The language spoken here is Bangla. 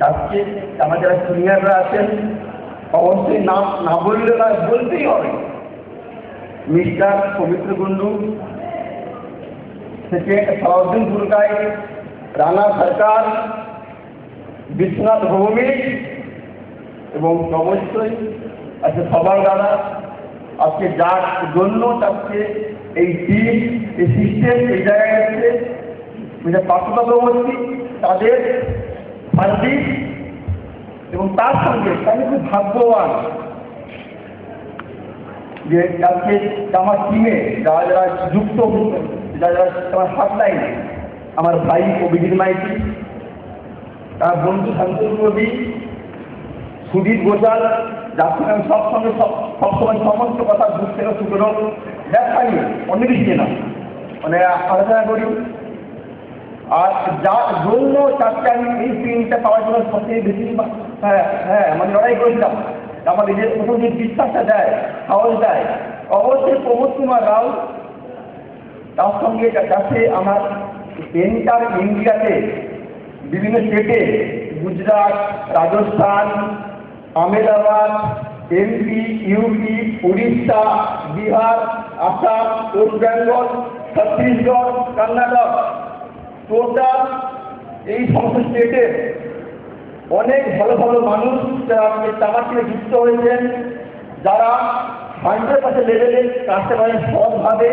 আজকে আমার যারা সিনিয়ররা আছেন অবশ্যই নাম না বললে না, বলতেই হবে। মিস্টার পবিত্র কুন্ডু থেকে সালাউদ্দিন পুরকাই, রানা সরকার, বিশ্বনাথ ভৌমিক এবং অবশ্যই আজকে সবার দ্বারা আজকে যার জন্য আজকে এই টিম, এই সিস্টেম এই জায়গায় আছে, পার্শ্ববর্তী তাদের সার্ভিস এবং তার সঙ্গে আমি খুব ভাগ্যবান যে আজকে আমার টিমে যারা যারা যুক্ত, যারা যারা আমার হাতলাইনে, আমার ভাই অভিজিৎ মাইতি, তার বন্ধু শান্তনু রবি, সুদীপ গোজাল, যার সঙ্গে আমি সবসময় সমস্ত কথা বুঝতে শুরু ব্যবসা নিয়ে অন্য কিছু না মানে আলোচনা করি। আর যার জন্য চারটে আমি এই টিমটা পাওয়ার জন্য সবথেকে বেশি মানে লড়াই করেছিলাম, আমার নিজের প্রথম যে বিশ্বাসটা দেয়, সাহস দেয়, অবশ্যই প্রমোদ কুমার রাও। তার সঙ্গে যাচ্ছে আমার এন্টার ইন্ডিয়াতে বিভিন্ন স্টেটে, Gujarat, Rajasthan, Ahmedabad, MP, UP, Orissa, Bihar, Assam, West Bengal, Chhattisgarh, Karnataka, total এই সমস্ত স্টেটে অনেক ভালো ভালো মানুষ যারা আমার সঙ্গে যুক্ত হয়েছেন, যারা 100% লেভেলে কাজটা করেন সৎভাবে,